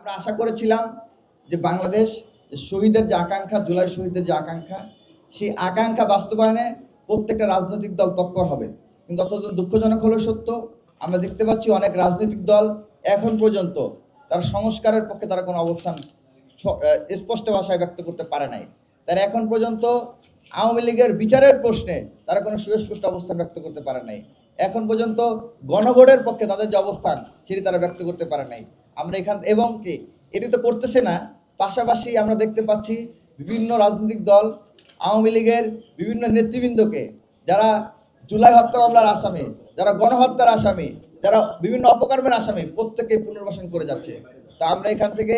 আমরা আশা করেছিলাম যে বাংলাদেশ শহীদের যে আকাঙ্ক্ষা, জুলাই শহীদের যে আকাঙ্ক্ষা, সেই আকাঙ্ক্ষা বাস্তবায়নে প্রত্যেকটা রাজনৈতিক দল তৎপর হবে। কিন্তু অত্যন্ত দুঃখজনক হলো সত্য, আমরা দেখতে পাচ্ছি অনেক রাজনৈতিক দল এখন পর্যন্ত তার সংস্কারের পক্ষে তারা কোনো অবস্থান স্পষ্ট ভাষায় ব্যক্ত করতে পারে নাই। তারা এখন পর্যন্ত আওয়ামী লীগের বিচারের প্রশ্নে তারা কোনো সুস্পষ্ট অবস্থান ব্যক্ত করতে পারে নাই। এখন পর্যন্ত গণভোটের পক্ষে তাদের যে অবস্থান সেটি তারা ব্যক্ত করতে পারে নাই। আমরা এবং কি এটি তো করতেছে না, পাশাপাশি আমরা দেখতে পাচ্ছি বিভিন্ন রাজনৈতিক দল আওয়ামী লীগের বিভিন্ন নেতৃবৃন্দকে, যারা জুলাই হত্যা মামলার আসামি, যারা গণহত্যার আসামি, যারা বিভিন্ন অপকর্মের আসামি, প্রত্যেকে পুনর্বাসন করে যাচ্ছে। তা আমরা এখান থেকে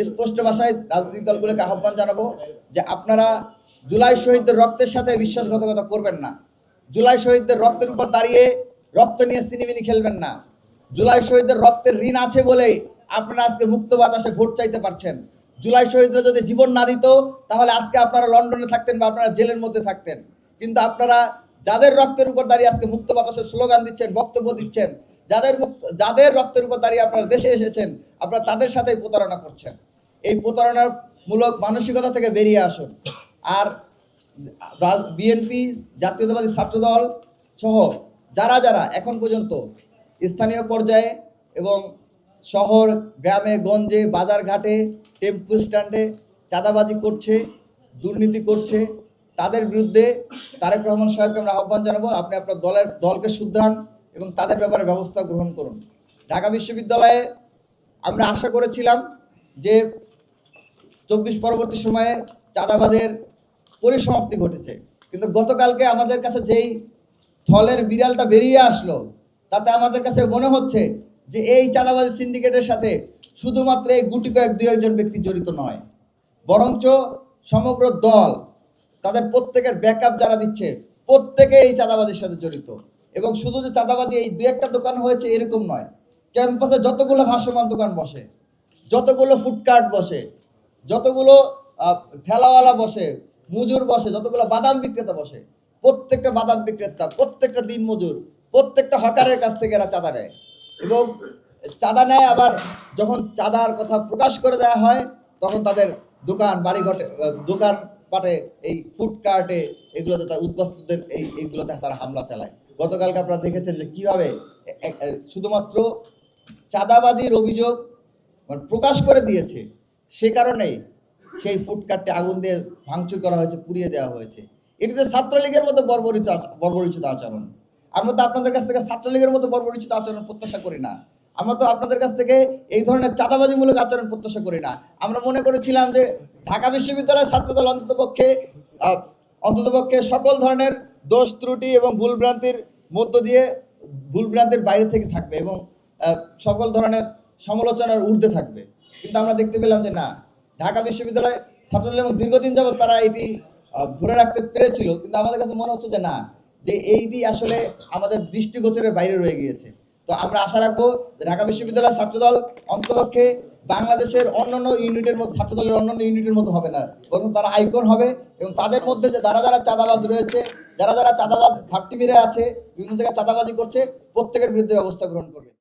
স্পষ্ট ভাষায় রাজনৈতিক দলগুলোকে আহ্বান জানাবো যে আপনারা জুলাই শহীদদের রক্তের সাথে বিশ্বাসঘাতকতা করবেন না। জুলাই শহীদদের রক্তের উপর দাঁড়িয়ে রক্ত নিয়ে সিনেমিনি খেলবেন না। জুলাই শহীদদের রক্তের ঋণ আছে বলেই আপনারা আজকে মুক্ত বাতাসে ভোট চাইতে পারছেন। জুলাই শহীদরা যদি জীবন না দিত তাহলে আজকে আপনারা লন্ডনে থাকতেন বা আপনারা জেলের মধ্যে থাকতেন। কিন্তু আপনারা যাদের রক্তের উপর দাঁড়িয়ে আজকে মুক্ত বাতাসে স্লোগান দিচ্ছেন, বক্তব্য দিচ্ছেন, যাদের রক্তের উপর দাঁড়িয়ে আপনারা দেশে এসেছেন, আপনারা তাদের সাথেই প্রতারণা করছেন। এই প্রতারণামূলক মানসিকতা থেকে বেরিয়ে আসুন। আর বিএনপি, জাতীয়তাবাদী ছাত্রদল সহ যারা যারা এখন পর্যন্ত স্থানীয় পর্যায়ে এবং শহর, গ্রামে, গঞ্জে, বাজারঘাটে, টেম্পু স্ট্যান্ডে চাঁদাবাজি করছে, দুর্নীতি করছে, তাদের বিরুদ্ধে তারেক রহমান সাহেবকে আমরা আহ্বান জানাবো, আপনি আপনার দলকে শুধরান এবং তাদের ব্যাপারে ব্যবস্থা গ্রহণ করুন। ঢাকা বিশ্ববিদ্যালয়ে আমরা আশা করেছিলাম যে 24 পরবর্তী সময়ে চাঁদাবাজের পরিসমাপ্তি ঘটেছে, কিন্তু গতকালকে আমাদের কাছে যেই থলের বিড়ালটা বেরিয়ে আসলো, তাতে আমাদের কাছে মনে হচ্ছে যে এই চাঁদাবাজি সিন্ডিকেটের সাথে শুধুমাত্র এই গুটি কয়েক দুই একজন ব্যক্তি জড়িত নয়, বরঞ্চ সমগ্র দল, তাদের প্রত্যেকের ব্যাকআপ যারা দিচ্ছে প্রত্যেকে এই চাঁদাবাজির সাথে জড়িত। এবং শুধু যে চাঁদাবাজি এই দুই একটা দোকান হয়েছে এরকম নয়, ক্যাম্পাসে যতগুলো ভাসমান দোকান বসে, যতগুলো ফুডকার্ট বসে, যতগুলো ঠেলাওয়ালা বসে, মজুর বসে, যতগুলো বাদাম বিক্রেতা বসে, প্রত্যেকটা বাদাম বিক্রেতা, প্রত্যেকটা দিন মজুর, প্রত্যেকটা হকারের কাছ থেকে এরা চাঁদা নেয়। এবং চাঁদা নেয়, আবার যখন চাঁদার কথা প্রকাশ করে দেওয়া হয় তখন তাদের দোকান, বাড়িঘটে, দোকান পাটে, এই ফুডকার্টে, এগুলোতে তার উদ্বাস্তুদের এইগুলোতে তারা হামলা চালায়। গতকালকে আপনারা দেখেছেন যে কীভাবে শুধুমাত্র চাঁদাবাজির অভিযোগ প্রকাশ করে দিয়েছে, সে কারণেই সেই ফুডকার্টে আগুন দিয়ে ভাঙচুর করা হয়েছে, পুড়িয়ে দেওয়া হয়েছে। এটিতে ছাত্রলীগের মতো বর্বরিচিত আচরণ। আমরা তো আপনাদের কাছ থেকে ছাত্রলীগের মতো বর্বরিচিত আচরণ প্রত্যাশা করি না। আমরা তো আপনাদের কাছ থেকে এই ধরনের চাঁদাবাজিমূলক আচরণ প্রত্যাশা করি না। আমরা মনে করেছিলাম যে ঢাকা বিশ্ববিদ্যালয়ের ছাত্রদল অন্ততপক্ষে সকল ধরনের দোষ ত্রুটি এবং ভুলভ্রান্তির মধ্য দিয়ে, ভুলভ্রান্তির বাইরে থেকে থাকবে এবং সকল ধরনের সমালোচনার ঊর্ধ্বে থাকবে। কিন্তু আমরা দেখতে পেলাম যে না, ঢাকা বিশ্ববিদ্যালয় ছাত্রদল এবং দীর্ঘদিন যাবৎ তারা এটি ধরে রাখতে পেরেছিল, কিন্তু আমাদের কাছে মনে হচ্ছে যে না, যে এইটি আসলে আমাদের দৃষ্টিগোচরের বাইরে রয়ে গিয়েছে। তো আমরা আশা রাখবো ঢাকা বিশ্ববিদ্যালয়ের ছাত্রদল অন্ততপক্ষে বাংলাদেশের অন্যান্য ইউনিটের মতো, ছাত্রদলের অন্যান্য ইউনিটের মতো হবে না, বরং তারা আইকন হবে। এবং তাদের মধ্যে যে যারা যারা চাঁদাবাজ রয়েছে, যারা যারা চাঁদাবাজ ঘাটতি মেরে আছে, বিভিন্ন জায়গায় চাঁদাবাজি করছে, প্রত্যেকের বিরুদ্ধে ব্যবস্থা গ্রহণ করবে।